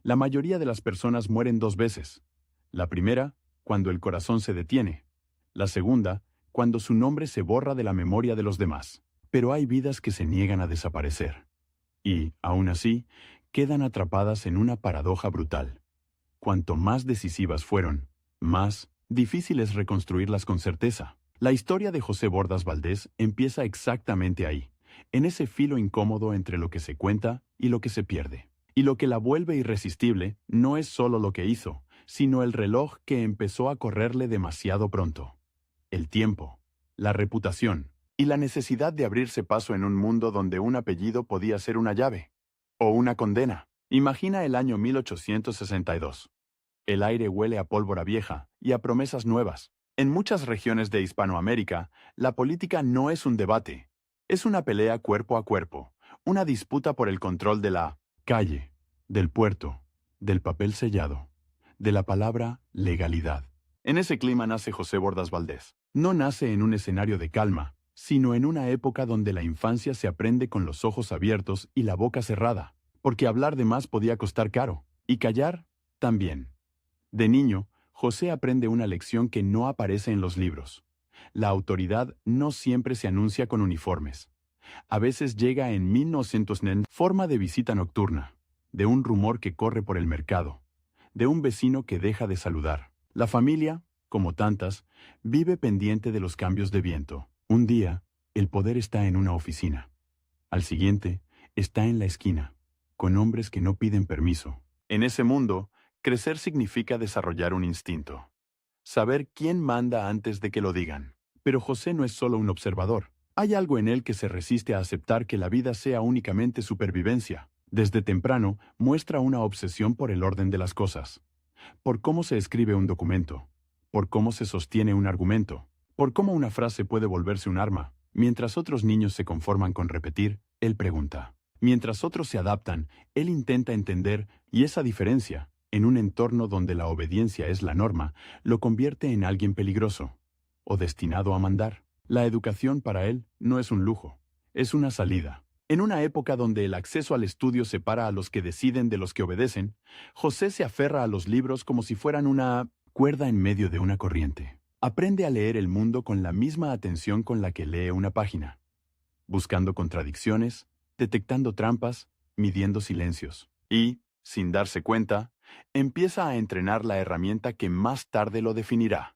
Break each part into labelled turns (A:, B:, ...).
A: La mayoría de las personas mueren dos veces. La primera, cuando el corazón se detiene. La segunda, cuando su nombre se borra de la memoria de los demás. Pero hay vidas que se niegan a desaparecer. Y, aún así, quedan atrapadas en una paradoja brutal. Cuanto más decisivas fueron, más difícil es reconstruirlas con certeza. La historia de José Bordas Valdés empieza exactamente ahí, en ese filo incómodo entre lo que se cuenta y lo que se pierde. Y lo que la vuelve irresistible no es solo lo que hizo, sino el reloj que empezó a correrle demasiado pronto. El tiempo, la reputación y la necesidad de abrirse paso en un mundo donde un apellido podía ser una llave o una condena. Imagina el año 1862. El aire huele a pólvora vieja y a promesas nuevas. En muchas regiones de Hispanoamérica, la política no es un debate, es una pelea cuerpo a cuerpo, una disputa por el control de la calle, del puerto, del papel sellado, de la palabra legalidad. En ese clima nace José Bordas Valdés. No nace en un escenario de calma, sino en una época donde la infancia se aprende con los ojos abiertos y la boca cerrada, porque hablar de más podía costar caro, y callar también. De niño, José aprende una lección que no aparece en los libros. La autoridad no siempre se anuncia con uniformes. A veces llega en 1900 en forma de visita nocturna, de un rumor que corre por el mercado, de un vecino que deja de saludar. La familia, como tantas, vive pendiente de los cambios de viento. Un día, el poder está en una oficina. Al siguiente, está en la esquina, con hombres que no piden permiso. En ese mundo, crecer significa desarrollar un instinto. Saber quién manda antes de que lo digan. Pero José no es solo un observador. Hay algo en él que se resiste a aceptar que la vida sea únicamente supervivencia. Desde temprano muestra una obsesión por el orden de las cosas. Por cómo se escribe un documento. Por cómo se sostiene un argumento. Por cómo una frase puede volverse un arma. Mientras otros niños se conforman con repetir, él pregunta. Mientras otros se adaptan, él intenta entender, y esa diferencia, en un entorno donde la obediencia es la norma, lo convierte en alguien peligroso, o destinado a mandar. La educación para él no es un lujo, es una salida. En una época donde el acceso al estudio separa a los que deciden de los que obedecen, José se aferra a los libros como si fueran una cuerda en medio de una corriente. Aprende a leer el mundo con la misma atención con la que lee una página, buscando contradicciones, detectando trampas, midiendo silencios. Y, sin darse cuenta, empieza a entrenar la herramienta que más tarde lo definirá.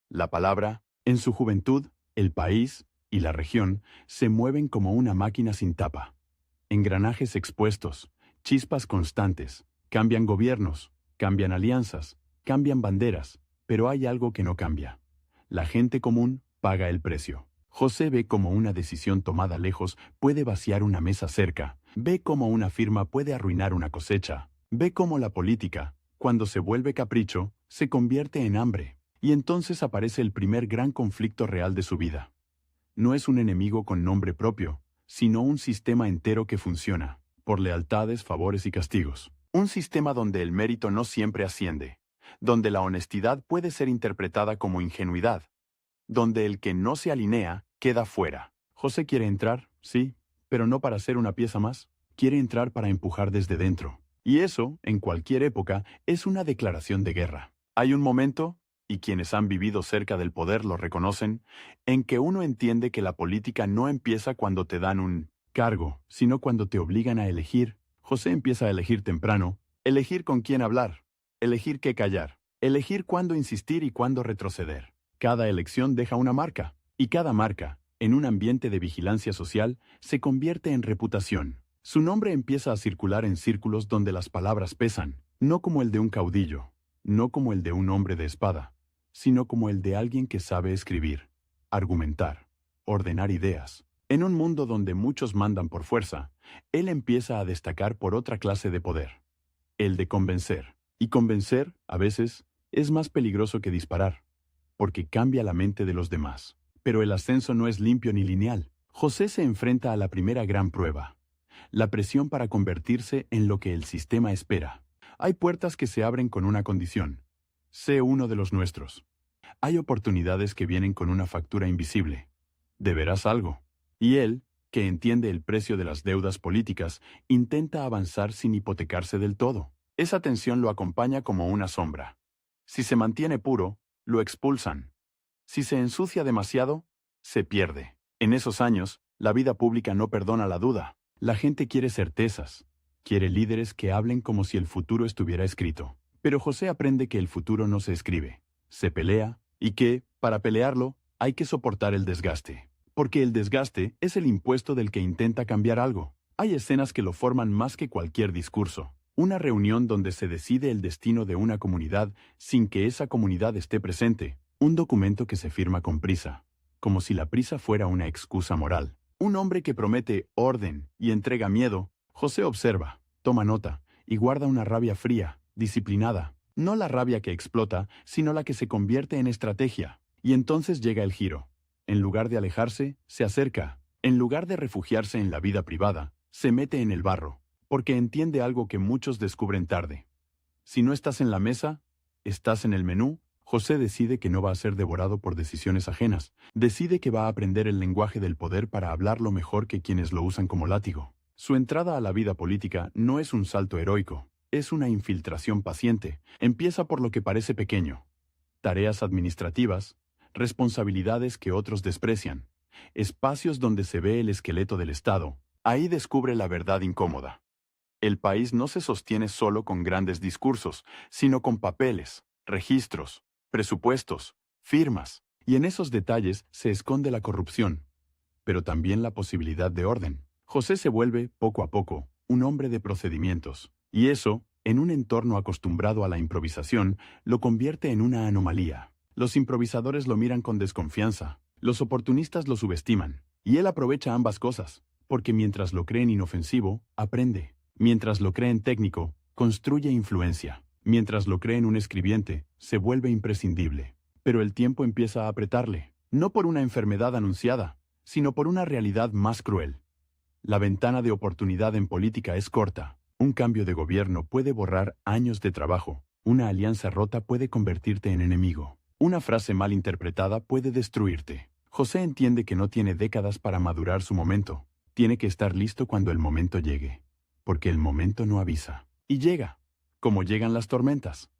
A: La palabra. En su juventud, el país y la región se mueven como una máquina sin tapa. Engranajes expuestos, chispas constantes, cambian gobiernos, cambian alianzas, cambian banderas, pero hay algo que no cambia. La gente común paga el precio. José ve cómo una decisión tomada lejos puede vaciar una mesa cerca, ve cómo una firma puede arruinar una cosecha, ve cómo la política, cuando se vuelve capricho, se convierte en hambre. Y entonces aparece el primer gran conflicto real de su vida. No es un enemigo con nombre propio, sino un sistema entero que funciona, por lealtades, favores y castigos. Un sistema donde el mérito no siempre asciende, donde la honestidad puede ser interpretada como ingenuidad, donde el que no se alinea queda fuera. José quiere entrar, sí, pero no para ser una pieza más. Quiere entrar para empujar desde dentro. Y eso, en cualquier época, es una declaración de guerra. Hay un momento, y quienes han vivido cerca del poder lo reconocen, en que uno entiende que la política no empieza cuando te dan un cargo, sino cuando te obligan a elegir. José empieza a elegir temprano, elegir con quién hablar, elegir qué callar, elegir cuándo insistir y cuándo retroceder. Cada elección deja una marca, y cada marca, en un ambiente de vigilancia social, se convierte en reputación. Su nombre empieza a circular en círculos donde las palabras pesan, no como el de un caudillo, no como el de un hombre de espada, sino como el de alguien que sabe escribir, argumentar, ordenar ideas. En un mundo donde muchos mandan por fuerza, él empieza a destacar por otra clase de poder, el de convencer. Y convencer, a veces, es más peligroso que disparar, porque cambia la mente de los demás. Pero el ascenso no es limpio ni lineal. José se enfrenta a la primera gran prueba, la presión para convertirse en lo que el sistema espera. Hay puertas que se abren con una condición. Sé uno de los nuestros. Hay oportunidades que vienen con una factura invisible. Deberás algo. Y él, que entiende el precio de las deudas políticas, intenta avanzar sin hipotecarse del todo. Esa tensión lo acompaña como una sombra. Si se mantiene puro, lo expulsan. Si se ensucia demasiado, se pierde. En esos años, la vida pública no perdona la duda. La gente quiere certezas. Quiere líderes que hablen como si el futuro estuviera escrito. Pero José aprende que el futuro no se escribe. Se pelea, y que, para pelearlo, hay que soportar el desgaste. Porque el desgaste es el impuesto del que intenta cambiar algo. Hay escenas que lo forman más que cualquier discurso. Una reunión donde se decide el destino de una comunidad sin que esa comunidad esté presente. Un documento que se firma con prisa, como si la prisa fuera una excusa moral. Un hombre que promete orden y entrega miedo. José observa, toma nota y guarda una rabia fría, disciplinada. No la rabia que explota, sino la que se convierte en estrategia. Y entonces llega el giro. En lugar de alejarse, se acerca. En lugar de refugiarse en la vida privada, se mete en el barro, porque entiende algo que muchos descubren tarde. Si no estás en la mesa, estás en el menú. José decide que no va a ser devorado por decisiones ajenas. Decide que va a aprender el lenguaje del poder para hablarlo mejor que quienes lo usan como látigo. Su entrada a la vida política no es un salto heroico, es una infiltración paciente. Empieza por lo que parece pequeño. Tareas administrativas, responsabilidades que otros desprecian, espacios donde se ve el esqueleto del Estado. Ahí descubre la verdad incómoda. El país no se sostiene solo con grandes discursos, sino con papeles, registros, presupuestos, firmas, y en esos detalles se esconde la corrupción, pero también la posibilidad de orden. José se vuelve, poco a poco, un hombre de procedimientos, y eso, en un entorno acostumbrado a la improvisación, lo convierte en una anomalía. Los improvisadores lo miran con desconfianza, los oportunistas lo subestiman, y él aprovecha ambas cosas, porque mientras lo creen inofensivo, aprende. Mientras lo creen técnico, construye influencia. Mientras lo creen un escribiente, se vuelve imprescindible. Pero el tiempo empieza a apretarle, no por una enfermedad anunciada, sino por una realidad más cruel. La ventana de oportunidad en política es corta. Un cambio de gobierno puede borrar años de trabajo. Una alianza rota puede convertirte en enemigo. Una frase mal interpretada puede destruirte. José entiende que no tiene décadas para madurar su momento. Tiene que estar listo cuando el momento llegue. Porque el momento no avisa. Y llega, como llegan las tormentas.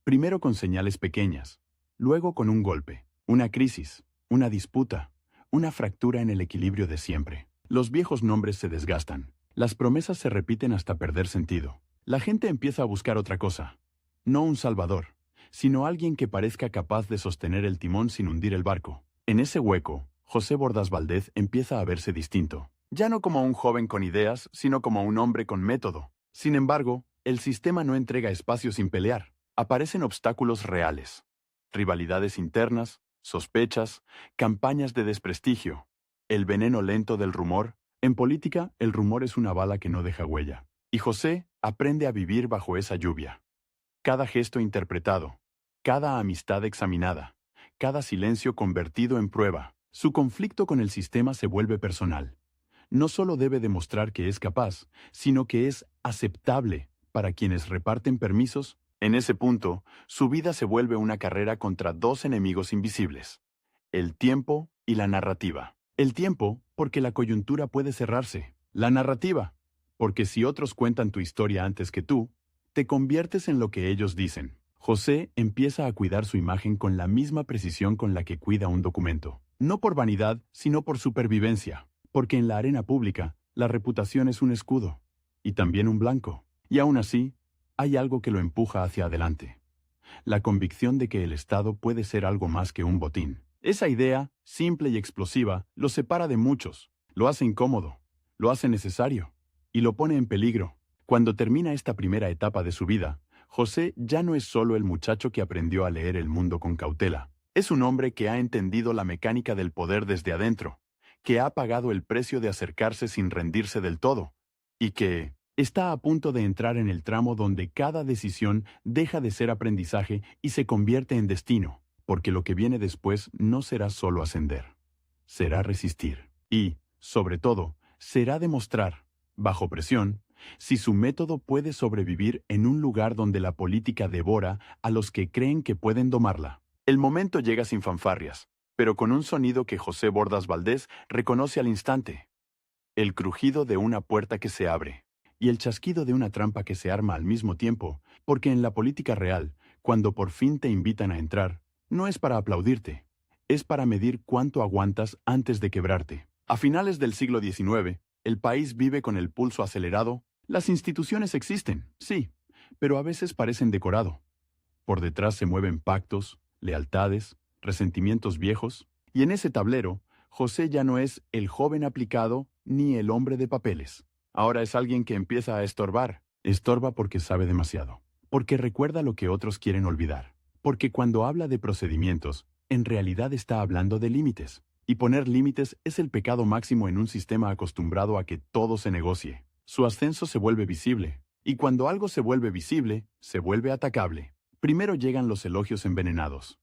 A: Primero con señales pequeñas, luego con un golpe, una crisis, una disputa, una fractura en el equilibrio de siempre. Los viejos nombres se desgastan. Las promesas se repiten hasta perder sentido. La gente empieza a buscar otra cosa. No un salvador, sino alguien que parezca capaz de sostener el timón sin hundir el barco. En ese hueco, José Bordas Valdez empieza a verse distinto. Ya no como un joven con ideas, sino como un hombre con método. Sin embargo, el sistema no entrega espacio sin pelear. Aparecen obstáculos reales. Rivalidades internas, sospechas, campañas de desprestigio. El veneno lento del rumor. En política, el rumor es una bala que no deja huella. Y José aprende a vivir bajo esa lluvia. Cada gesto interpretado, cada amistad examinada, cada silencio convertido en prueba. Su conflicto con el sistema se vuelve personal. No solo debe demostrar que es capaz, sino que es aceptable para quienes reparten permisos. En ese punto, su vida se vuelve una carrera contra dos enemigos invisibles: el tiempo y la narrativa. El tiempo, porque la coyuntura puede cerrarse. La narrativa, porque si otros cuentan tu historia antes que tú, te conviertes en lo que ellos dicen. José empieza a cuidar su imagen con la misma precisión con la que cuida un documento. No por vanidad, sino por supervivencia. Porque en la arena pública, la reputación es un escudo, y también un blanco. Y aún así, hay algo que lo empuja hacia adelante. La convicción de que el Estado puede ser algo más que un botín. Esa idea, simple y explosiva, lo separa de muchos, lo hace incómodo, lo hace necesario, y lo pone en peligro. Cuando termina esta primera etapa de su vida, José ya no es solo el muchacho que aprendió a leer el mundo con cautela. Es un hombre que ha entendido la mecánica del poder desde adentro, que ha pagado el precio de acercarse sin rendirse del todo, y que está a punto de entrar en el tramo donde cada decisión deja de ser aprendizaje y se convierte en destino, porque lo que viene después no será solo ascender, será resistir. Y, sobre todo, será demostrar, bajo presión, si su método puede sobrevivir en un lugar donde la política devora a los que creen que pueden domarla. El momento llega sin fanfarrias, pero con un sonido que José Bordas Valdez reconoce al instante: el crujido de una puerta que se abre. y el chasquido de una trampa que se arma al mismo tiempo, porque en la política real, cuando por fin te invitan a entrar, no es para aplaudirte, es para medir cuánto aguantas antes de quebrarte. A finales del siglo XIX, el país vive con el pulso acelerado. Las instituciones existen, sí, pero a veces parecen decorado. Por detrás se mueven pactos, lealtades, resentimientos viejos, y en ese tablero, José ya no es el joven aplicado ni el hombre de papeles. Ahora es alguien que empieza a estorbar. Estorba porque sabe demasiado, porque recuerda lo que otros quieren olvidar, porque cuando habla de procedimientos, en realidad está hablando de límites. Y poner límites es el pecado máximo en un sistema acostumbrado a que todo se negocie. Su ascenso se vuelve visible, y cuando algo se vuelve visible, se vuelve atacable. Primero llegan los elogios envenenados.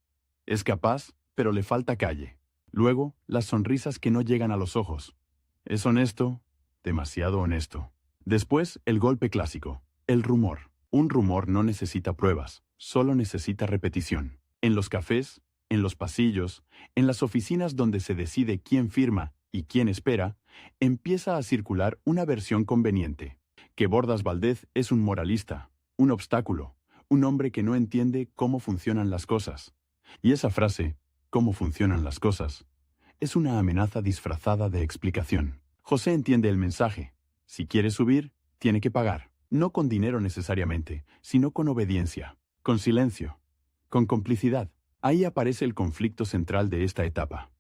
A: Es capaz, pero le falta calle. Luego, las sonrisas que no llegan a los ojos. Es honesto, demasiado honesto. Después, el golpe clásico, el rumor. Un rumor no necesita pruebas, solo necesita repetición. En los cafés, en los pasillos, en las oficinas donde se decide quién firma y quién espera, empieza a circular una versión conveniente. Que Bordas Valdez es un moralista, un obstáculo, un hombre que no entiende cómo funcionan las cosas. Y esa frase, cómo funcionan las cosas, es una amenaza disfrazada de explicación. José entiende el mensaje. Si quiere subir, tiene que pagar. No con dinero necesariamente, sino con obediencia, con silencio, con complicidad. Ahí aparece el conflicto central de esta etapa.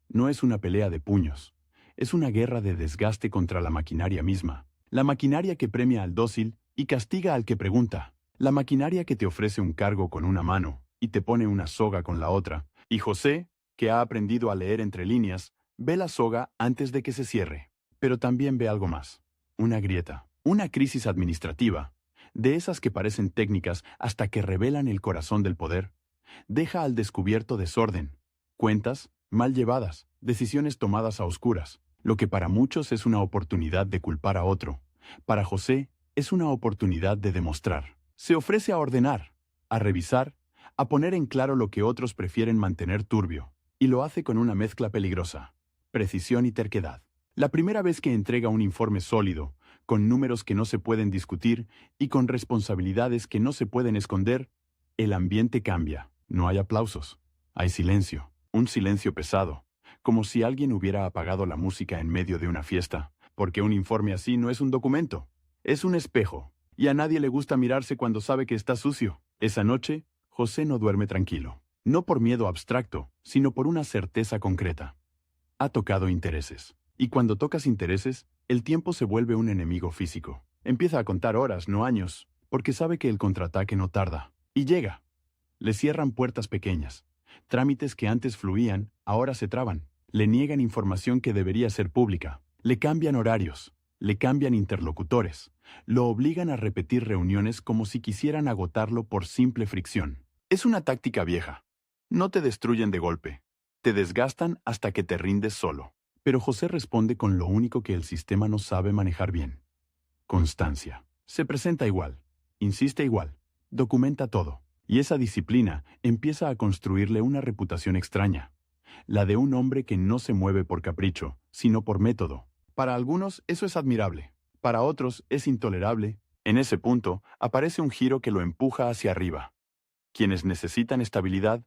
A: No es una pelea de puños, es una guerra de desgaste contra la maquinaria misma. La maquinaria que premia al dócil y castiga al que pregunta. La maquinaria que te ofrece un cargo con una mano y te pone una soga con la otra. Y José, que ha aprendido a leer entre líneas, ve la soga antes de que se cierre. Pero también ve algo más. Una grieta, una crisis administrativa, de esas que parecen técnicas hasta que revelan el corazón del poder. Deja al descubierto desorden, cuentas mal llevadas, decisiones tomadas a oscuras. Lo que para muchos es una oportunidad de culpar a otro, para José es una oportunidad de demostrar. Se ofrece a ordenar, a revisar, a poner en claro lo que otros prefieren mantener turbio, y lo hace con una mezcla peligrosa, precisión y terquedad. La primera vez que entrega un informe sólido, con números que no se pueden discutir y con responsabilidades que no se pueden esconder, el ambiente cambia. No hay aplausos, hay silencio, un silencio pesado, como si alguien hubiera apagado la música en medio de una fiesta, porque un informe así no es un documento, es un espejo, y a nadie le gusta mirarse cuando sabe que está sucio. Esa noche, José no duerme tranquilo, no por miedo abstracto, sino por una certeza concreta. Ha tocado intereses. Y cuando tocas intereses, el tiempo se vuelve un enemigo físico. Empieza a contar horas, no años, porque sabe que el contraataque no tarda. Y llega. Le cierran puertas pequeñas. Trámites que antes fluían, ahora se traban. Le niegan información que debería ser pública. Le cambian horarios. Le cambian interlocutores. Lo obligan a repetir reuniones como si quisieran agotarlo por simple fricción. Es una táctica vieja. No te destruyen de golpe. Te desgastan hasta que te rindes solo. Pero José responde con lo único que el sistema no sabe manejar bien. Constancia. Se presenta igual, insiste igual, documenta todo. Y esa disciplina empieza a construirle una reputación extraña. La de un hombre que no se mueve por capricho, sino por método. Para algunos eso es admirable, para otros es intolerable. En ese punto aparece un giro que lo empuja hacia arriba. Quienes necesitan estabilidad,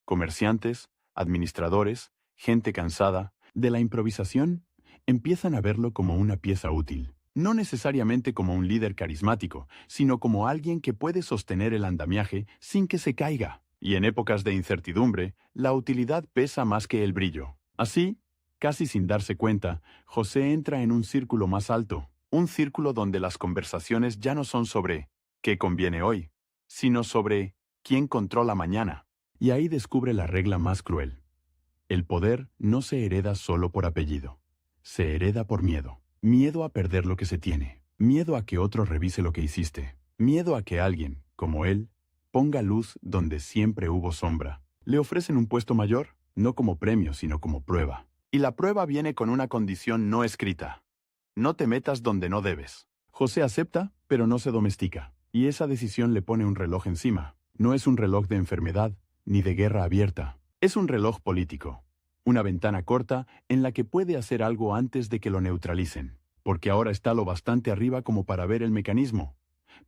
A: comerciantes, administradores, gente cansada, de la improvisación, empiezan a verlo como una pieza útil. No necesariamente como un líder carismático, sino como alguien que puede sostener el andamiaje sin que se caiga. Y en épocas de incertidumbre, la utilidad pesa más que el brillo. Así, casi sin darse cuenta, José entra en un círculo más alto, un círculo donde las conversaciones ya no son sobre ¿qué conviene hoy?, sino sobre ¿quién controla mañana? Y ahí descubre la regla más cruel. El poder no se hereda solo por apellido. Se hereda por miedo. Miedo a perder lo que se tiene. Miedo a que otro revise lo que hiciste. Miedo a que alguien, como él, ponga luz donde siempre hubo sombra. Le ofrecen un puesto mayor, no como premio, sino como prueba. Y la prueba viene con una condición no escrita. No te metas donde no debes. José acepta, pero no se domestica. Y esa decisión le pone un reloj encima. No es un reloj de enfermedad, ni de guerra abierta. Es un reloj político. Una ventana corta en la que puede hacer algo antes de que lo neutralicen. porque ahora está lo bastante arriba como para ver el mecanismo,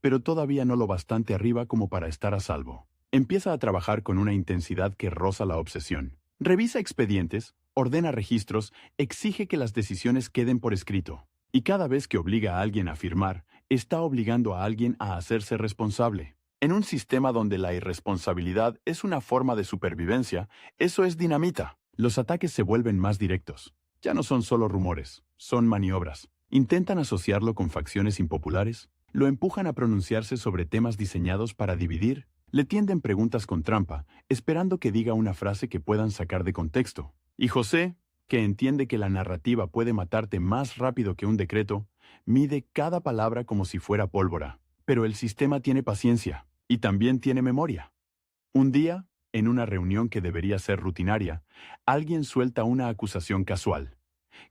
A: pero todavía no lo bastante arriba como para estar a salvo. Empieza a trabajar con una intensidad que roza la obsesión. Revisa expedientes, ordena registros, exige que las decisiones queden por escrito. Y cada vez que obliga a alguien a firmar, está obligando a alguien a hacerse responsable. En un sistema donde la irresponsabilidad es una forma de supervivencia, eso es dinamita. Los ataques se vuelven más directos. Ya no son solo rumores, son maniobras. Intentan asociarlo con facciones impopulares, lo empujan a pronunciarse sobre temas diseñados para dividir, le tienden preguntas con trampa, esperando que diga una frase que puedan sacar de contexto. Y José, que entiende que la narrativa puede matarte más rápido que un decreto, mide cada palabra como si fuera pólvora. Pero el sistema tiene paciencia, y también tiene memoria. Un día, en una reunión que debería ser rutinaria, alguien suelta una acusación casual,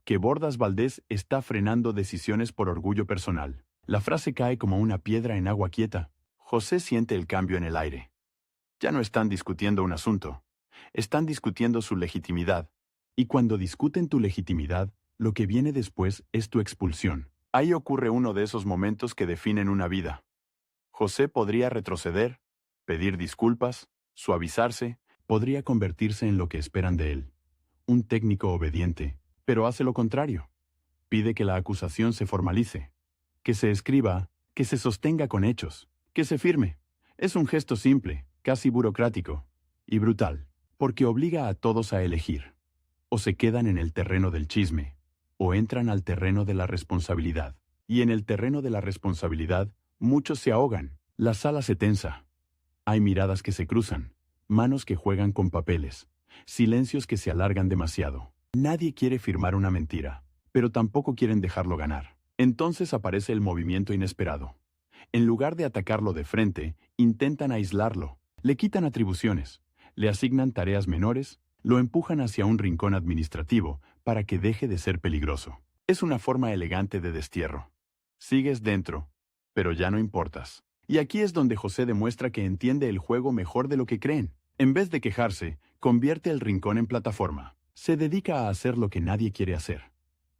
A: que Bordas Valdés está frenando decisiones por orgullo personal. La frase cae como una piedra en agua quieta. José siente el cambio en el aire. Ya no están discutiendo un asunto, están discutiendo su legitimidad. Y cuando discuten tu legitimidad, lo que viene después es tu expulsión. Ahí ocurre uno de esos momentos que definen una vida. José podría retroceder, pedir disculpas, suavizarse, podría convertirse en lo que esperan de él, un técnico obediente, pero hace lo contrario. Pide que la acusación se formalice, que se escriba, que se sostenga con hechos, que se firme. Es un gesto simple, casi burocrático, y brutal, porque obliga a todos a elegir. O se quedan en el terreno del chisme, o entran al terreno de la responsabilidad. Y en el terreno de la responsabilidad, muchos se ahogan, la sala se tensa. Hay miradas que se cruzan, manos que juegan con papeles, silencios que se alargan demasiado. Nadie quiere firmar una mentira, pero tampoco quieren dejarlo ganar. Entonces aparece el movimiento inesperado. En lugar de atacarlo de frente, intentan aislarlo, le quitan atribuciones, le asignan tareas menores, lo empujan hacia un rincón administrativo para que deje de ser peligroso. Es una forma elegante de destierro. Sigues dentro, pero ya no importas. Y aquí es donde José demuestra que entiende el juego mejor de lo que creen. En vez de quejarse, convierte el rincón en plataforma. Se dedica a hacer lo que nadie quiere hacer.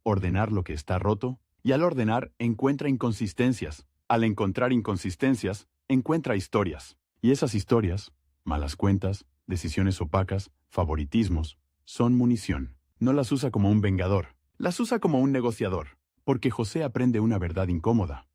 A: Ordenar lo que está roto, y al ordenar encuentra inconsistencias. Al encontrar inconsistencias, encuentra historias. Y esas historias, malas cuentas, decisiones opacas, favoritismos, son munición. No las usa como un vengador, las usa como un negociador. Porque José aprende una verdad incómoda.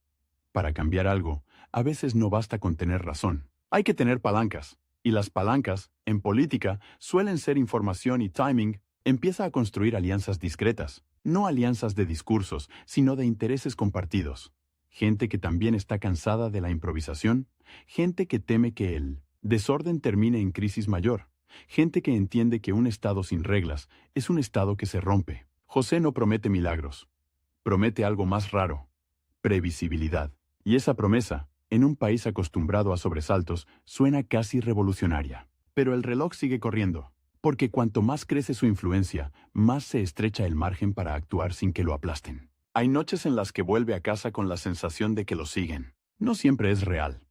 A: Para cambiar algo, a veces no basta con tener razón. Hay que tener palancas. Y las palancas, en política, suelen ser información y timing. Empieza a construir alianzas discretas. No alianzas de discursos, sino de intereses compartidos. Gente que también está cansada de la improvisación. Gente que teme que el desorden termine en crisis mayor. Gente que entiende que un Estado sin reglas es un Estado que se rompe. José no promete milagros. Promete algo más raro. Previsibilidad. Y esa promesa, en un país acostumbrado a sobresaltos, suena casi revolucionaria. Pero el reloj sigue corriendo, porque cuanto más crece su influencia, más se estrecha el margen para actuar sin que lo aplasten. Hay noches en las que vuelve a casa con la sensación de que lo siguen. No siempre es real.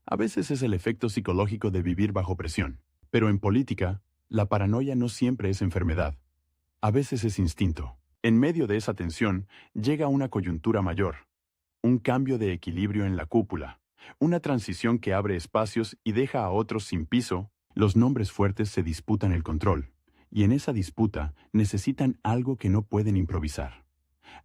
A: A veces es el efecto psicológico de vivir bajo presión. Pero en política, la paranoia no siempre es enfermedad. A veces es instinto. En medio de esa tensión, llega una coyuntura mayor. Un cambio de equilibrio en la cúpula. Una transición que abre espacios y deja a otros sin piso. Los nombres fuertes se disputan el control. Y en esa disputa necesitan algo que no pueden improvisar.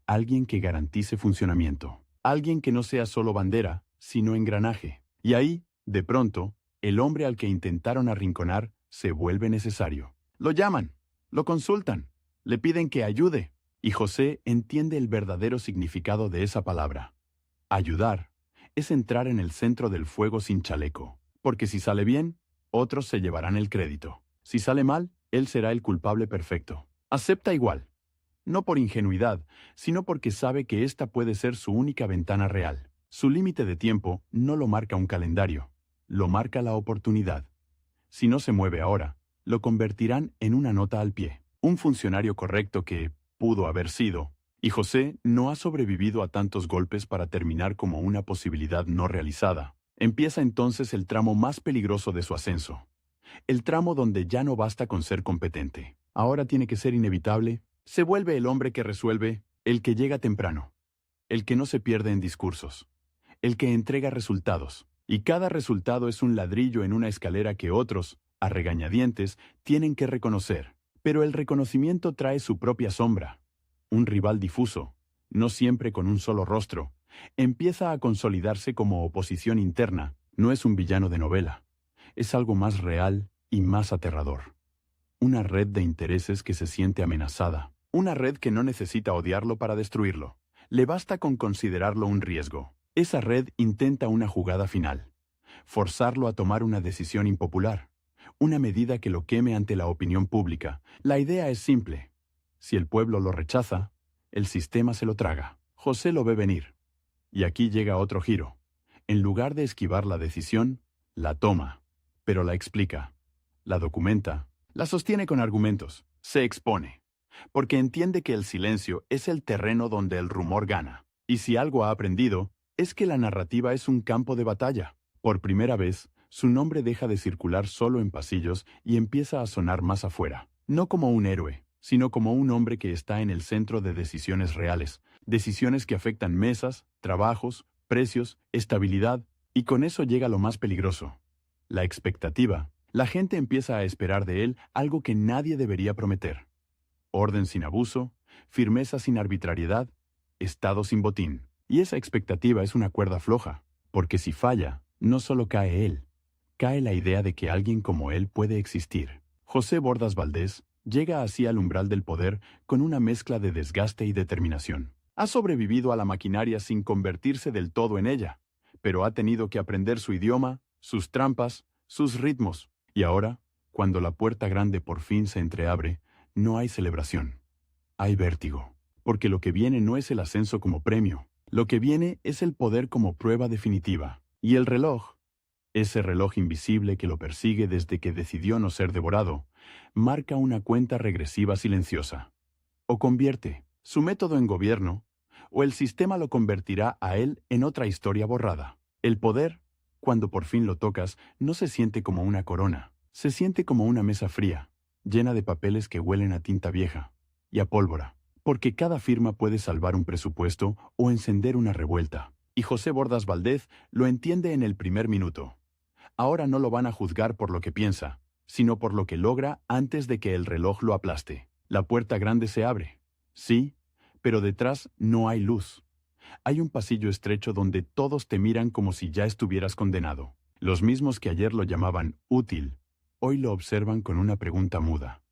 A: Alguien que garantice funcionamiento. Alguien que no sea solo bandera, sino engranaje. Y ahí, de pronto, el hombre al que intentaron arrinconar se vuelve necesario. Lo llaman, lo consultan, le piden que ayude. Y José entiende el verdadero significado de esa palabra. Ayudar es entrar en el centro del fuego sin chaleco. Porque si sale bien, otros se llevarán el crédito. Si sale mal, él será el culpable perfecto. Acepta igual. No por ingenuidad, sino porque sabe que esta puede ser su única ventana real. Su límite de tiempo no lo marca un calendario, lo marca la oportunidad. Si no se mueve ahora, lo convertirán en una nota al pie. Un funcionario correcto que pudo haber sido. Y José no ha sobrevivido a tantos golpes para terminar como una posibilidad no realizada. Empieza entonces el tramo más peligroso de su ascenso. El tramo donde ya no basta con ser competente. Ahora tiene que ser inevitable. Se vuelve el hombre que resuelve, el que llega temprano. el que no se pierde en discursos, el que entrega resultados. Y cada resultado es un ladrillo en una escalera que otros, a regañadientes, tienen que reconocer. Pero el reconocimiento trae su propia sombra. Un rival difuso, no siempre con un solo rostro, empieza a consolidarse como oposición interna. No es un villano de novela. Es algo más real y más aterrador. Una red de intereses que se siente amenazada. Una red que no necesita odiarlo para destruirlo. Le basta con considerarlo un riesgo. Esa red intenta una jugada final. Forzarlo a tomar una decisión impopular. Una medida que lo queme ante la opinión pública. La idea es simple. Si el pueblo lo rechaza, el sistema se lo traga. José lo ve venir. Y aquí llega otro giro. En lugar de esquivar la decisión, la toma. Pero la explica. La documenta. La sostiene con argumentos. Se expone. Porque entiende que el silencio es el terreno donde el rumor gana. Y si algo ha aprendido, es que la narrativa es un campo de batalla. Por primera vez, su nombre deja de circular solo en pasillos y empieza a sonar más afuera. No como un héroe, sino como un hombre que está en el centro de decisiones reales. Decisiones que afectan mesas, trabajos, precios, estabilidad. Y con eso llega lo más peligroso. La expectativa. La gente empieza a esperar de él algo que nadie debería prometer. Orden sin abuso, firmeza sin arbitrariedad, Estado sin botín. Y esa expectativa es una cuerda floja, porque si falla, no solo cae él, cae la idea de que alguien como él puede existir. José Bordas Valdés llega así al umbral del poder con una mezcla de desgaste y determinación. Ha sobrevivido a la maquinaria sin convertirse del todo en ella, pero ha tenido que aprender su idioma, sus trampas, sus ritmos. Y ahora, cuando la puerta grande por fin se entreabre, no hay celebración. Hay vértigo. Porque lo que viene no es el ascenso como premio. Lo que viene es el poder como prueba definitiva. Y el reloj, ese reloj invisible que lo persigue desde que decidió no ser devorado, marca una cuenta regresiva silenciosa. O convierte su método en gobierno, o el sistema lo convertirá a él en otra historia borrada. El poder, cuando por fin lo tocas, no se siente como una corona. Se siente como una mesa fría, llena de papeles que huelen a tinta vieja y a pólvora. Porque cada firma puede salvar un presupuesto o encender una revuelta. Y José Bordas Valdés lo entiende en el primer minuto. Ahora no lo van a juzgar por lo que piensa, sino por lo que logra antes de que el reloj lo aplaste. La puerta grande se abre. Sí, pero detrás no hay luz. Hay un pasillo estrecho donde todos te miran como si ya estuvieras condenado. Los mismos que ayer lo llamaban útil, hoy lo observan con una pregunta muda.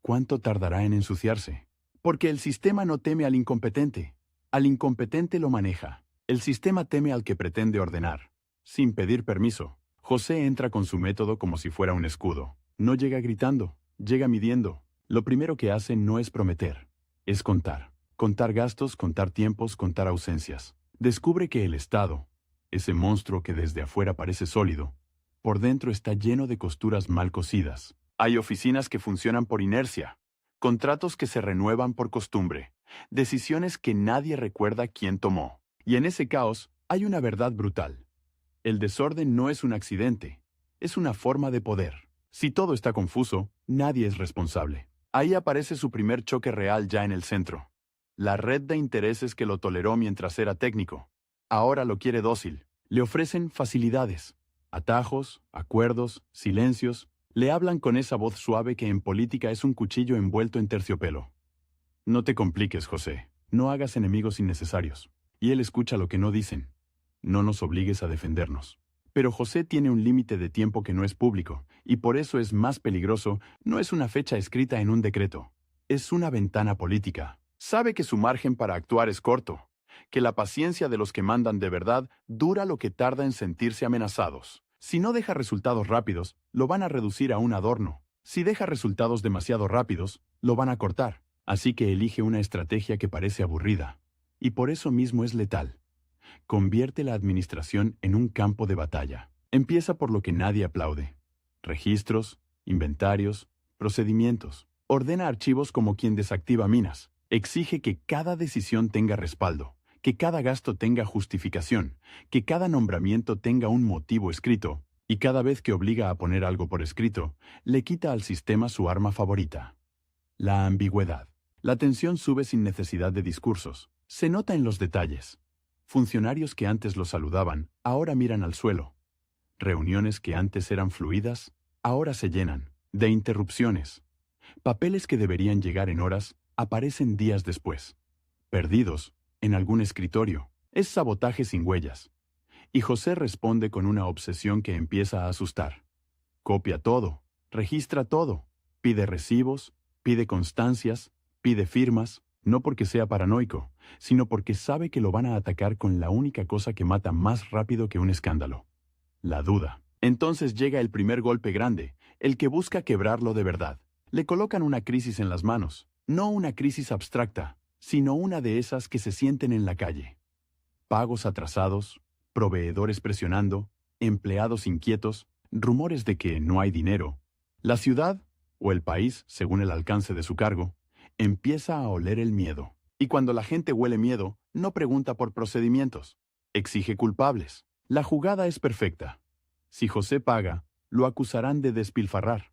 A: ¿Cuánto tardará en ensuciarse? Porque el sistema no teme al incompetente lo maneja. El sistema teme al que pretende ordenar, sin pedir permiso. José entra con su método como si fuera un escudo. No llega gritando, llega midiendo. Lo primero que hace no es prometer, es contar. Contar gastos, contar tiempos, contar ausencias. Descubre que el Estado, ese monstruo que desde afuera parece sólido, por dentro está lleno de costuras mal cosidas. Hay oficinas que funcionan por inercia, contratos que se renuevan por costumbre, decisiones que nadie recuerda quién tomó. Y en ese caos hay una verdad brutal. El desorden no es un accidente, es una forma de poder. Si todo está confuso, nadie es responsable. Ahí aparece su primer choque real ya en el centro. La red de intereses que lo toleró mientras era técnico. Ahora lo quiere dócil. Le ofrecen facilidades, atajos, acuerdos, silencios. Le hablan con esa voz suave que en política es un cuchillo envuelto en terciopelo. No te compliques, José. No hagas enemigos innecesarios. Y él escucha lo que no dicen. No nos obligues a defendernos. Pero José tiene un límite de tiempo que no es público, y por eso es más peligroso. No es una fecha escrita en un decreto. Es una ventana política. Sabe que su margen para actuar es corto, que la paciencia de los que mandan de verdad dura lo que tarda en sentirse amenazados. Si no deja resultados rápidos, lo van a reducir a un adorno. Si deja resultados demasiado rápidos, lo van a cortar. Así que elige una estrategia que parece aburrida. Y por eso mismo es letal. Convierte la administración en un campo de batalla. Empieza por lo que nadie aplaude. Registros, inventarios, procedimientos. Ordena archivos como quien desactiva minas. Exige que cada decisión tenga respaldo, que cada gasto tenga justificación, que cada nombramiento tenga un motivo escrito, y cada vez que obliga a poner algo por escrito, le quita al sistema su arma favorita: la ambigüedad. La tensión sube sin necesidad de discursos. Se nota en los detalles. Funcionarios que antes lo saludaban, ahora miran al suelo. Reuniones que antes eran fluidas, ahora se llenan de interrupciones. Papeles que deberían llegar en horas, aparecen días después. Perdidos, en algún escritorio. Es sabotaje sin huellas. Y José responde con una obsesión que empieza a asustar. Copia todo, registra todo, pide recibos, pide constancias, pide firmas, no porque sea paranoico, sino porque sabe que lo van a atacar con la única cosa que mata más rápido que un escándalo: la duda. Entonces llega el primer golpe grande, el que busca quebrarlo de verdad. Le colocan una crisis en las manos, no una crisis abstracta, sino una de esas que se sienten en la calle. Pagos atrasados, proveedores presionando, empleados inquietos, rumores de que no hay dinero. La ciudad, o el país, según el alcance de su cargo, empieza a oler el miedo. Y cuando la gente huele miedo, no pregunta por procedimientos, exige culpables. La jugada es perfecta. Si José paga, lo acusarán de despilfarrar.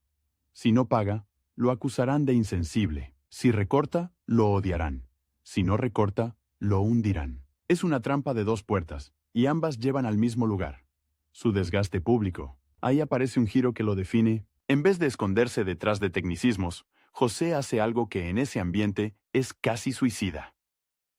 A: Si no paga, lo acusarán de insensible. Si recorta, lo odiarán. Si no recorta, lo hundirán. Es una trampa de dos puertas, y ambas llevan al mismo lugar: su desgaste público. Ahí aparece un giro que lo define. En vez de esconderse detrás de tecnicismos, José hace algo que en ese ambiente es casi suicida.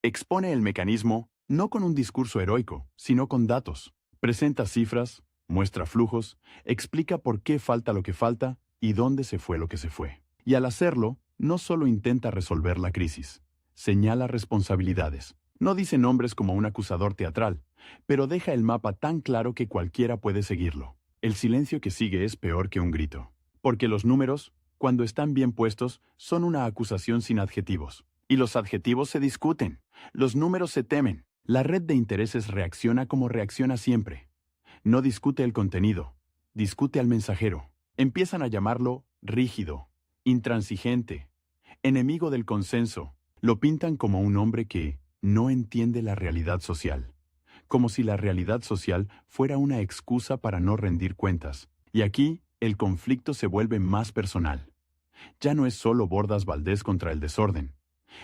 A: Expone el mecanismo, no con un discurso heroico, sino con datos. Presenta cifras, muestra flujos, explica por qué falta lo que falta y dónde se fue lo que se fue. Y al hacerlo, no solo intenta resolver la crisis, señala responsabilidades. No dice nombres como un acusador teatral, pero deja el mapa tan claro que cualquiera puede seguirlo. El silencio que sigue es peor que un grito. Porque los números, cuando están bien puestos, son una acusación sin adjetivos. Y los adjetivos se discuten, los números se temen. La red de intereses reacciona como reacciona siempre. No discute el contenido, discute al mensajero. Empiezan a llamarlo rígido, intransigente, enemigo del consenso. Lo pintan como un hombre que no entiende la realidad social. Como si la realidad social fuera una excusa para no rendir cuentas. Y aquí, el conflicto se vuelve más personal. Ya no es solo Bordas Valdés contra el desorden.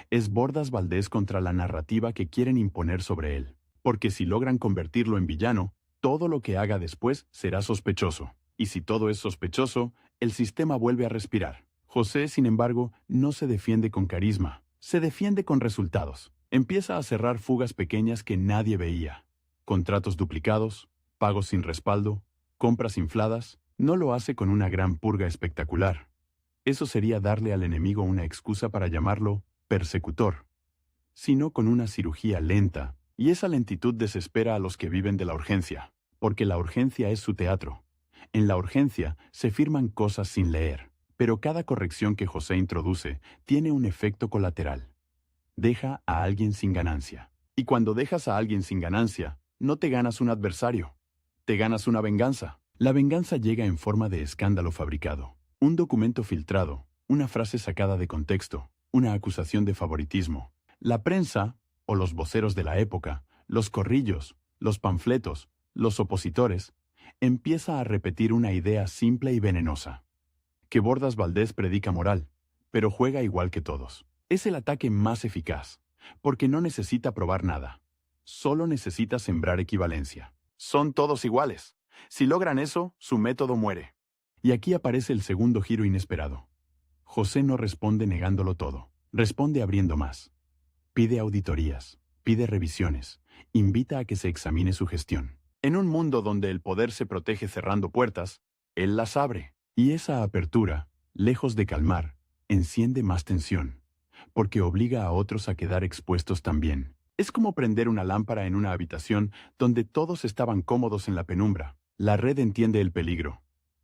A: Es Bordas Valdés contra la narrativa que quieren imponer sobre él. Porque si logran convertirlo en villano, todo lo que haga después será sospechoso. Y si todo es sospechoso, el sistema vuelve a respirar. José, sin embargo, no se defiende con carisma. Se defiende con resultados. Empieza a cerrar fugas pequeñas que nadie veía. Contratos duplicados, pagos sin respaldo, compras infladas. No lo hace con una gran purga espectacular. Eso sería darle al enemigo una excusa para llamarlo persecutor. Sino con una cirugía lenta, y esa lentitud desespera a los que viven de la urgencia, porque la urgencia es su teatro. En la urgencia se firman cosas sin leer, pero cada corrección que José introduce tiene un efecto colateral. Deja a alguien sin ganancia. Y cuando dejas a alguien sin ganancia, no te ganas un adversario, te ganas una venganza. La venganza llega en forma de escándalo fabricado, un documento filtrado, una frase sacada de contexto, una acusación de favoritismo. La prensa, o los voceros de la época, los corrillos, los panfletos, los opositores, empieza a repetir una idea simple y venenosa: que Bordas Valdés predica moral, pero juega igual que todos. Es el ataque más eficaz, porque no necesita probar nada, solo necesita sembrar equivalencia. Son todos iguales. Si logran eso, su método muere. Y aquí aparece el segundo giro inesperado. José no responde negándolo todo, responde abriendo más. Pide auditorías, pide revisiones, invita a que se examine su gestión. En un mundo donde el poder se protege cerrando puertas, él las abre. Y esa apertura, lejos de calmar, enciende más tensión, porque obliga a otros a quedar expuestos también. Es como prender una lámpara en una habitación donde todos estaban cómodos en la penumbra. La red entiende el peligro.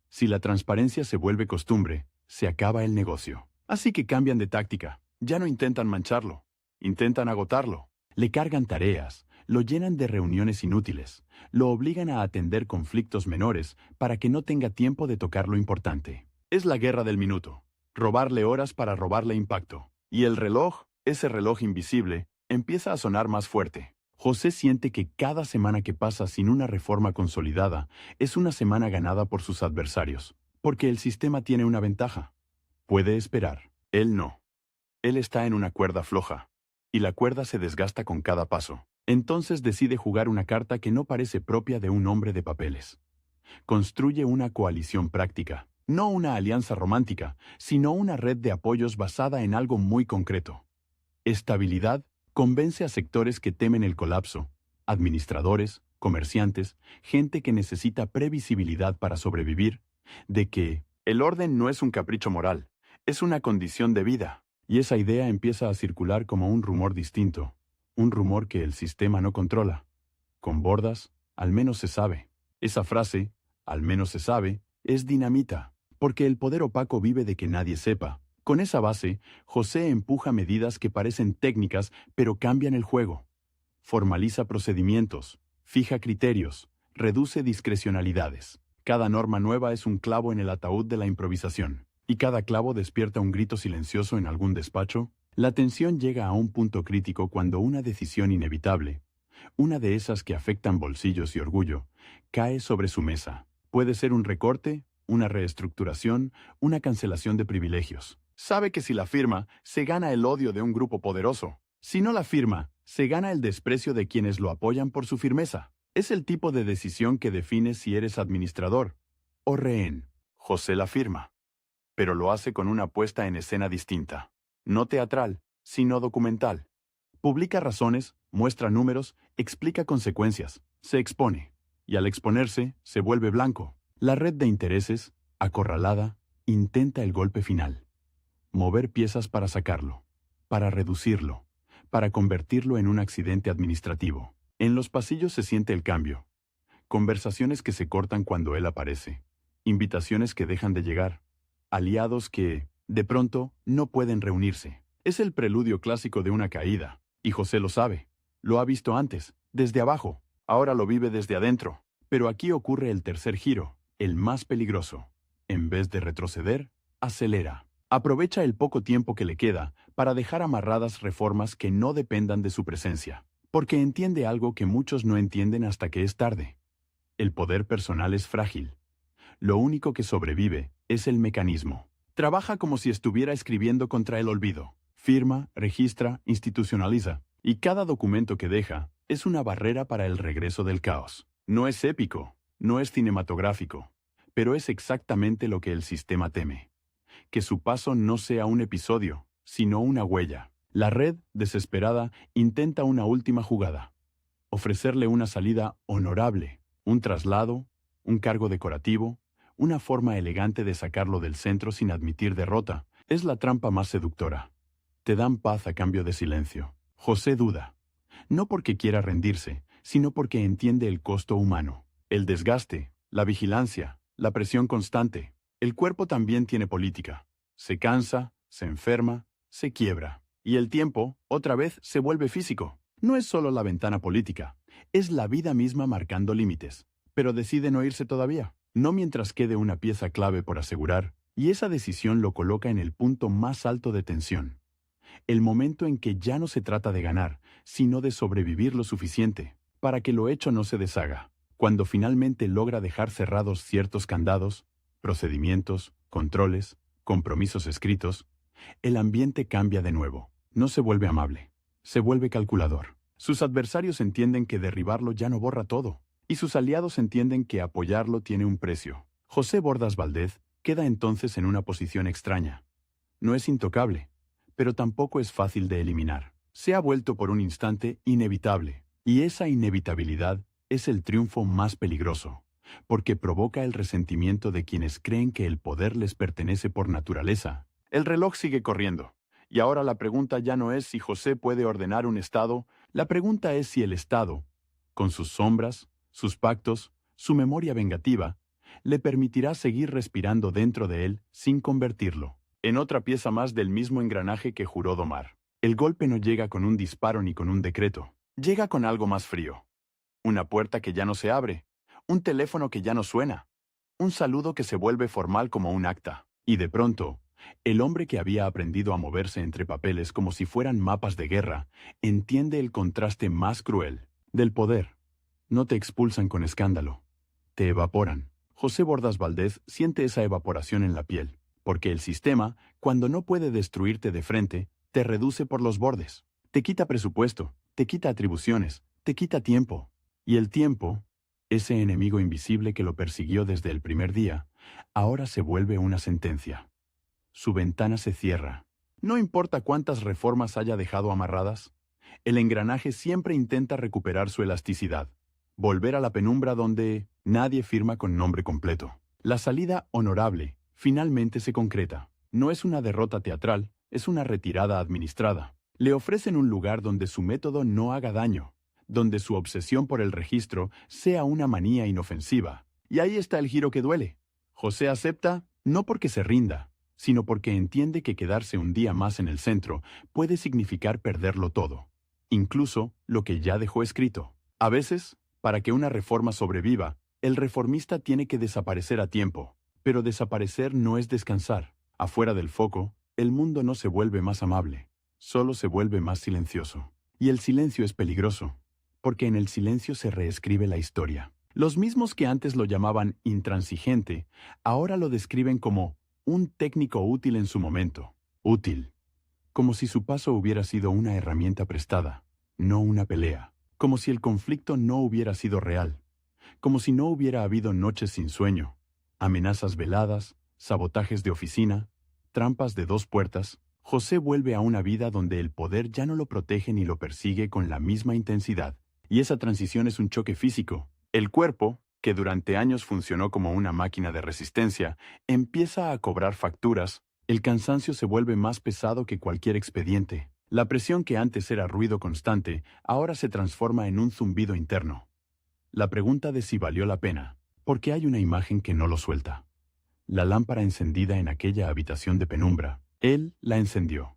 A: Si la transparencia se vuelve costumbre, se acaba el negocio. Así que cambian de táctica. Ya no intentan mancharlo, intentan agotarlo. Le cargan tareas, lo llenan de reuniones inútiles, lo obligan a atender conflictos menores para que no tenga tiempo de tocar lo importante. Es la guerra del minuto. Robarle horas para robarle impacto. Y el reloj, ese reloj invisible, empieza a sonar más fuerte. José siente que cada semana que pasa sin una reforma consolidada es una semana ganada por sus adversarios, porque el sistema tiene una ventaja. Puede esperar. Él no. Él está en una cuerda floja. y la cuerda se desgasta con cada paso. Entonces decide jugar una carta que no parece propia de un hombre de papeles. Construye una coalición práctica, no una alianza romántica, sino una red de apoyos basada en algo muy concreto. Estabilidad convence a sectores que temen el colapso, administradores, comerciantes, gente que necesita previsibilidad para sobrevivir, de que el orden no es un capricho moral, es una condición de vida. Y esa idea empieza a circular como un rumor distinto, un rumor que el sistema no controla. Con Bordas, al menos se sabe. Esa frase, al menos se sabe, es dinamita, porque el poder opaco vive de que nadie sepa. Con esa base, José empuja medidas que parecen técnicas, pero cambian el juego. Formaliza procedimientos, fija criterios, reduce discrecionalidades. Cada norma nueva es un clavo en el ataúd de la improvisación. Y cada clavo despierta un grito silencioso en algún despacho. La tensión llega a un punto crítico cuando una decisión inevitable, una de esas que afectan bolsillos y orgullo, cae sobre su mesa. Puede ser un recorte, una reestructuración, una cancelación de privilegios. Sabe que si la firma, se gana el odio de un grupo poderoso. Si no la firma, se gana el desprecio de quienes lo apoyan por su firmeza. Es el tipo de decisión que define si eres administrador o rehén. José la firma, pero lo hace con una puesta en escena distinta. No teatral, sino documental. Publica razones, muestra números, explica consecuencias, se expone. Y al exponerse, se vuelve blanco. La red de intereses, acorralada, intenta el golpe final. Mover piezas para sacarlo, para reducirlo, para convertirlo en un accidente administrativo. En los pasillos se siente el cambio. Conversaciones que se cortan cuando él aparece. Invitaciones que dejan de llegar. Aliados que, de pronto, no pueden reunirse. Es el preludio clásico de una caída. Y José lo sabe. Lo ha visto antes, desde abajo. Ahora lo vive desde adentro. Pero aquí ocurre el tercer giro, el más peligroso. En vez de retroceder, acelera. Aprovecha el poco tiempo que le queda para dejar amarradas reformas que no dependan de su presencia. Porque entiende algo que muchos no entienden hasta que es tarde. El poder personal es frágil. Lo único que sobrevive es el mecanismo. Trabaja como si estuviera escribiendo contra el olvido. Firma, registra, institucionaliza. Y cada documento que deja es una barrera para el regreso del caos. No es épico, no es cinematográfico, pero es exactamente lo que el sistema teme. Que su paso no sea un episodio, sino una huella. La red, desesperada, intenta una última jugada. Ofrecerle una salida honorable, un traslado, un cargo decorativo, una forma elegante de sacarlo del centro sin admitir derrota. Es la trampa más seductora. Te dan paz a cambio de silencio. José duda. No porque quiera rendirse, sino porque entiende el costo humano. El desgaste, la vigilancia, la presión constante. El cuerpo también tiene política. Se cansa, se enferma, se quiebra. Y el tiempo, otra vez, se vuelve físico. No es solo la ventana política, es la vida misma marcando límites. Pero decide no irse todavía, no mientras quede una pieza clave por asegurar, y esa decisión lo coloca en el punto más alto de tensión. El momento en que ya no se trata de ganar, sino de sobrevivir lo suficiente, para que lo hecho no se deshaga. Cuando finalmente logra dejar cerrados ciertos candados, procedimientos, controles, compromisos escritos, el ambiente cambia de nuevo. No se vuelve amable, se vuelve calculador. Sus adversarios entienden que derribarlo ya no borra todo, y sus aliados entienden que apoyarlo tiene un precio. José Bordas Valdez queda entonces en una posición extraña. No es intocable, pero tampoco es fácil de eliminar. Se ha vuelto por un instante inevitable, y esa inevitabilidad es el triunfo más peligroso, porque provoca el resentimiento de quienes creen que el poder les pertenece por naturaleza. El reloj sigue corriendo. Y ahora la pregunta ya no es si José puede ordenar un Estado, la pregunta es si el Estado, con sus sombras, sus pactos, su memoria vengativa, le permitirá seguir respirando dentro de él sin convertirlo en otra pieza más del mismo engranaje que juró domar. El golpe no llega con un disparo ni con un decreto, llega con algo más frío. Una puerta que ya no se abre, un teléfono que ya no suena, un saludo que se vuelve formal como un acta, y de pronto, el hombre que había aprendido a moverse entre papeles como si fueran mapas de guerra, entiende el contraste más cruel del poder. No te expulsan con escándalo, te evaporan. José Bordas Valdez siente esa evaporación en la piel, porque el sistema, cuando no puede destruirte de frente, te reduce por los bordes, te quita presupuesto, te quita atribuciones, te quita tiempo. Y el tiempo, ese enemigo invisible que lo persiguió desde el primer día, ahora se vuelve una sentencia. Su ventana se cierra. No importa cuántas reformas haya dejado amarradas, el engranaje siempre intenta recuperar su elasticidad, volver a la penumbra donde nadie firma con nombre completo. La salida honorable finalmente se concreta. No es una derrota teatral, es una retirada administrada. Le ofrecen un lugar donde su método no haga daño, donde su obsesión por el registro sea una manía inofensiva. Y ahí está el giro que duele. José acepta, no porque se rinda, sino porque entiende que quedarse un día más en el centro puede significar perderlo todo, incluso lo que ya dejó escrito. A veces, para que una reforma sobreviva, el reformista tiene que desaparecer a tiempo, pero desaparecer no es descansar. Afuera del foco, el mundo no se vuelve más amable, solo se vuelve más silencioso. Y el silencio es peligroso, porque en el silencio se reescribe la historia. Los mismos que antes lo llamaban intransigente, ahora lo describen como un técnico útil en su momento. Útil. Como si su paso hubiera sido una herramienta prestada, no una pelea. Como si el conflicto no hubiera sido real. Como si no hubiera habido noches sin sueño, amenazas veladas, sabotajes de oficina, trampas de dos puertas. José vuelve a una vida donde el poder ya no lo protege ni lo persigue con la misma intensidad. Y esa transición es un choque físico. El cuerpo, que durante años funcionó como una máquina de resistencia, empieza a cobrar facturas. El cansancio se vuelve más pesado que cualquier expediente. La presión que antes era ruido constante, ahora se transforma en un zumbido interno. La pregunta de si valió la pena, porque hay una imagen que no lo suelta. La lámpara encendida en aquella habitación de penumbra. Él la encendió.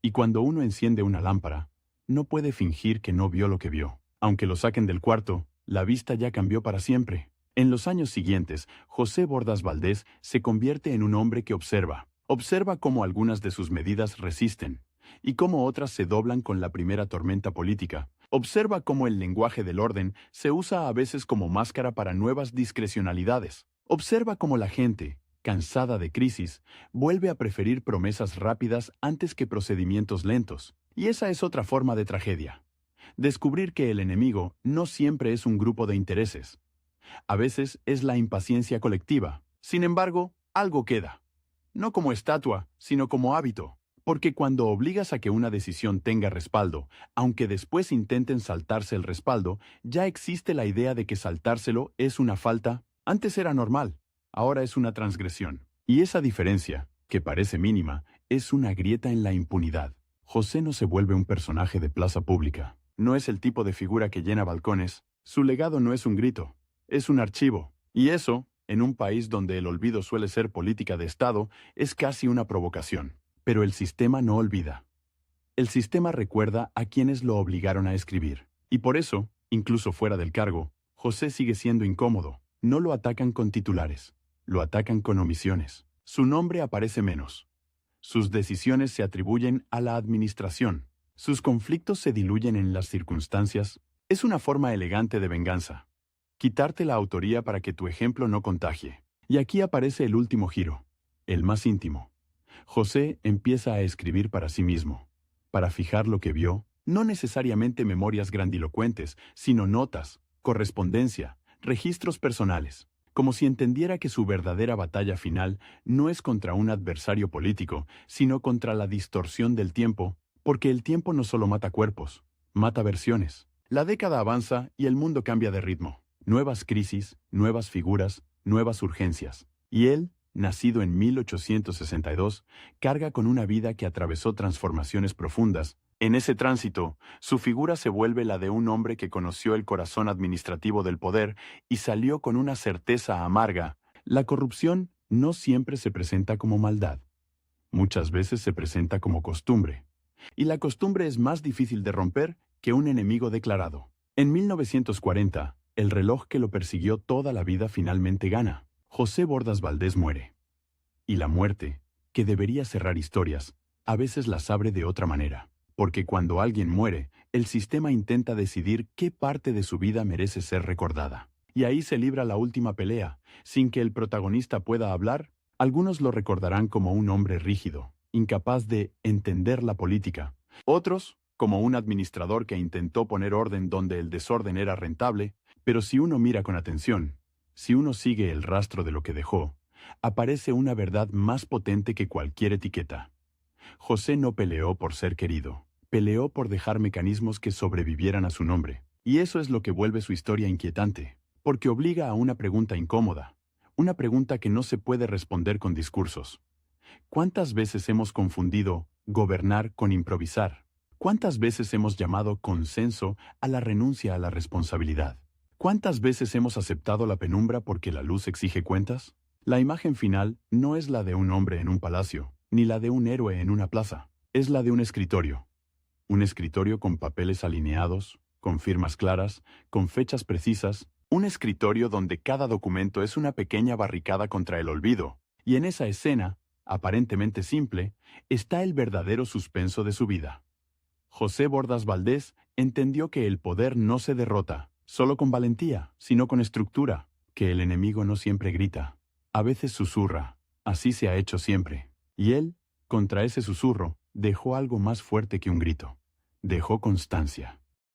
A: Y cuando uno enciende una lámpara, no puede fingir que no vio lo que vio. Aunque lo saquen del cuarto, la vista ya cambió para siempre. En los años siguientes, José Bordas Valdés se convierte en un hombre que observa. Observa cómo algunas de sus medidas resisten, y cómo otras se doblan con la primera tormenta política. Observa cómo el lenguaje del orden se usa a veces como máscara para nuevas discrecionalidades. Observa cómo la gente, cansada de crisis, vuelve a preferir promesas rápidas antes que procedimientos lentos. Y esa es otra forma de tragedia. Descubrir que el enemigo no siempre es un grupo de intereses. A veces es la impaciencia colectiva. Sin embargo, algo queda. No como estatua, sino como hábito. Porque cuando obligas a que una decisión tenga respaldo, aunque después intenten saltarse el respaldo, ya existe la idea de que saltárselo es una falta. Antes era normal, ahora es una transgresión. Y esa diferencia, que parece mínima, es una grieta en la impunidad. José no se vuelve un personaje de plaza pública. No es el tipo de figura que llena balcones. Su legado no es un grito, es un archivo. Y eso, en un país donde el olvido suele ser política de Estado, es casi una provocación. Pero el sistema no olvida. El sistema recuerda a quienes lo obligaron a escribir. Y por eso, incluso fuera del cargo, José sigue siendo incómodo. No lo atacan con titulares, lo atacan con omisiones. Su nombre aparece menos. Sus decisiones se atribuyen a la administración. Sus conflictos se diluyen en las circunstancias. Es una forma elegante de venganza. Quitarte la autoría para que tu ejemplo no contagie. Y aquí aparece el último giro, el más íntimo. José empieza a escribir para sí mismo, para fijar lo que vio, no necesariamente memorias grandilocuentes, sino notas, correspondencia, registros personales, como si entendiera que su verdadera batalla final no es contra un adversario político, sino contra la distorsión del tiempo, porque el tiempo no solo mata cuerpos, mata versiones. La década avanza y el mundo cambia de ritmo. Nuevas crisis, nuevas figuras, nuevas urgencias. Y él, nacido en 1862, carga con una vida que atravesó transformaciones profundas. En ese tránsito, su figura se vuelve la de un hombre que conoció el corazón administrativo del poder y salió con una certeza amarga. La corrupción no siempre se presenta como maldad. Muchas veces se presenta como costumbre. Y la costumbre es más difícil de romper que un enemigo declarado. En 1940, el reloj que lo persiguió toda la vida finalmente gana. José Bordas Valdés muere. Y la muerte, que debería cerrar historias, a veces las abre de otra manera. Porque cuando alguien muere, el sistema intenta decidir qué parte de su vida merece ser recordada. Y ahí se libra la última pelea, sin que el protagonista pueda hablar. Algunos lo recordarán como un hombre rígido, incapaz de entender la política. Otros, como un administrador que intentó poner orden donde el desorden era rentable, pero si uno mira con atención, si uno sigue el rastro de lo que dejó, aparece una verdad más potente que cualquier etiqueta. José no peleó por ser querido, peleó por dejar mecanismos que sobrevivieran a su nombre. Y eso es lo que vuelve su historia inquietante, porque obliga a una pregunta incómoda, una pregunta que no se puede responder con discursos. ¿Cuántas veces hemos confundido gobernar con improvisar? ¿Cuántas veces hemos llamado consenso a la renuncia a la responsabilidad? ¿Cuántas veces hemos aceptado la penumbra porque la luz exige cuentas? La imagen final no es la de un hombre en un palacio, ni la de un héroe en una plaza. Es la de un escritorio. Un escritorio con papeles alineados, con firmas claras, con fechas precisas. Un escritorio donde cada documento es una pequeña barricada contra el olvido. Y en esa escena, aparentemente simple, está el verdadero suspenso de su vida. José Bordas Valdés entendió que el poder no se derrota, solo con valentía, sino con estructura, que el enemigo no siempre grita, a veces susurra, así se ha hecho siempre. Y él, contra ese susurro, dejó algo más fuerte que un grito. Dejó constancia.